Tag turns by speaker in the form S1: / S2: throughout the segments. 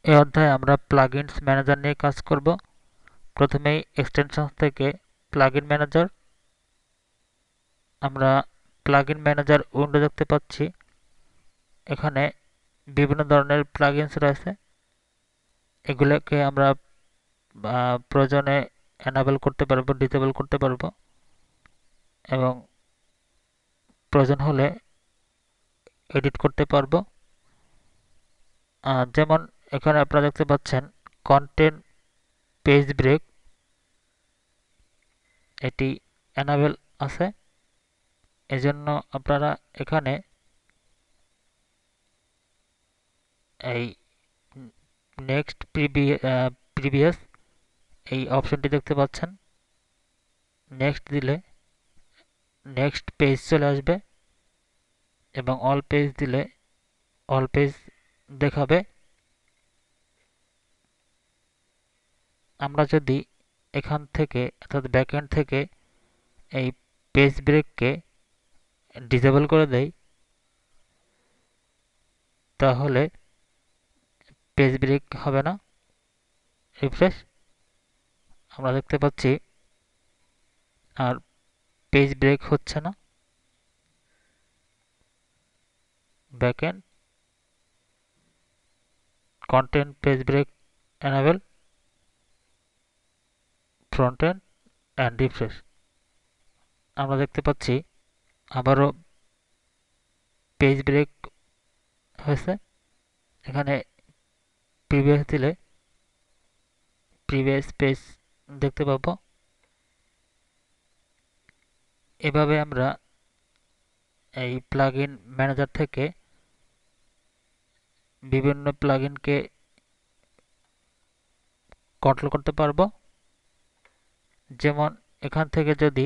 S1: এই অধ্যায়ে আমরা প্লাগইনস ম্যানেজার নিয়ে কাজ করব। প্রথমেই এক্সটেনশনস থেকে প্লাগইন ম্যানেজার। আমরা প্লাগইন ম্যানেজার উইন্ডো দেখতে পাচ্ছি। এখানে বিভিন্ন ধরনের প্লাগইনস রয়েছে। এগুলোকে আমরা প্রয়োজনে এনাবেল করতে পারবো, ডিসেবল করতে পারবো এবং প্রয়োজন হলে এডিট করতে পারবো। যেমন এখানে আপনারা দেখতে পাচ্ছেন কন্টেন্ট পেজ ব্রেক, এটি এনাবেল আছে। এজন্য আপনারা এখানে এই নেক্সট প্রিভিয়াস এই অপশনটি দেখতে পাচ্ছেন। নেক্সট দিলে নেক্সট পেজ চলে আসবে এবং অল পেজ দিলে অল পেজ দেখাবে। আমরা যদি এখান থেকে অর্থাৎ ব্যাকএন্ড থেকে এই পেজ ব্রেককে ডিসেবল করে দেই, তাহলে পেজ ব্রেক হবে না। রিফ্রেশ, আমরা দেখতে পাচ্ছি আর পেজ ব্রেক হচ্ছে না। Backend content page break enable, front end and refresh. আমরা দেখতে পাচ্ছি আবারও পেজ ব্রেক হয়েছে। এখানে প্রিভিয়াস দিলে প্রিভিয়াস পেজ দেখতে পাবো। এভাবে আমরা এই প্লাগইন ম্যানেজার থেকে বিভিন্ন প্লাগইনকে কন্ট্রোল করতে পারবো। যেমন এখান থেকে যদি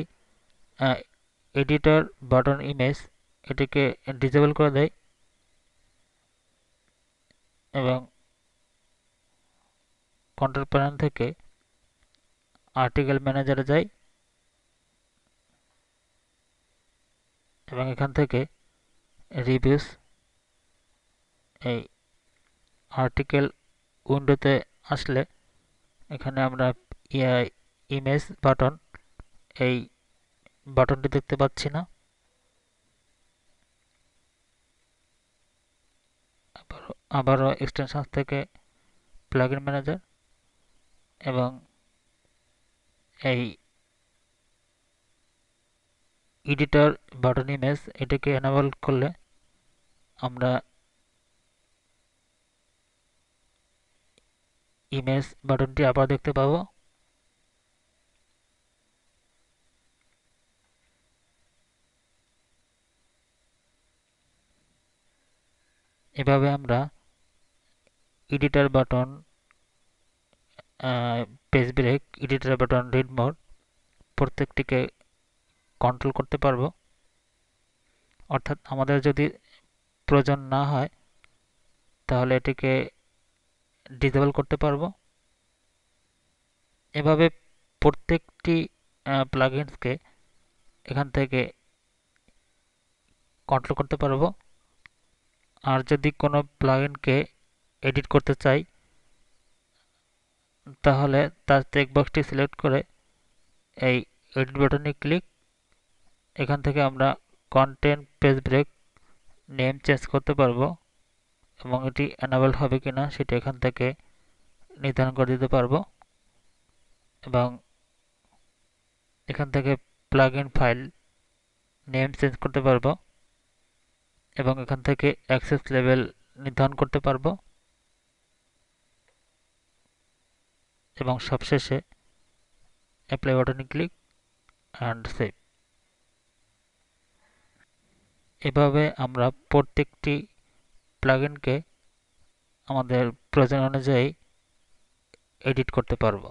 S1: এডিটর বাটন ইমেজ এটিকে ডিসেবল করে দেয় এবং কন্ট্রোল প্যানেল থেকে আর্টিকেল ম্যানেজারে যাই এবং এখান থেকে রিভিউস এই আর্টিকেল উইন্ডোতে আসলে এখানে আমরা ইমেজ বাটন এই বাটনটি দেখতে পাচ্ছি না। আবারও এক্সটেনশন থেকে প্লাগইন ম্যানেজার এবং এই এডিটর বাটন ইমেজ এটাকে এনেবল করলে আমরা ইমেজ বাটনটি আবার দেখতে পাবো। এভাবে আমরা editor button, page break, editor button, read mode প্রত্যেকটিকে কন্ট্রোল করতে পারবো। অর্থাৎ আমাদের যদি প্রয়োজন না হয় তাহলে এটিকে ডিসেবল করতে পারবো। এভাবে প্রত্যেকটি প্লাগইনসকে এখান থেকে কন্ট্রোল করতে পারবো। আর যদি কোনো প্লাগইনকে এডিট করতে চাই তাহলে তার চেকবক্সটি সিলেক্ট করে এই এডিট বাটনে ক্লিক, এখান থেকে আমরা content page break name change করতে পারবো এবং এটি এনেবল হবে কিনা সেটা এখান থেকে নির্ধারণ করে দিতে পারবো এবং এখান থেকে প্লাগইন ফাইল নেম চেঞ্জ করতে পারবো এবং এখান থেকে অ্যাক্সেস লেভেল নির্ধারণ করতে পারবো এবং সবশেষে অ্যাপ্লাই বাটনে ক্লিক অ্যান্ড সেভ। এভাবে আমরা প্রত্যেকটি প্লাগইনকে আমাদের প্রয়োজন অনুযায়ী এডিট করতে পারবো।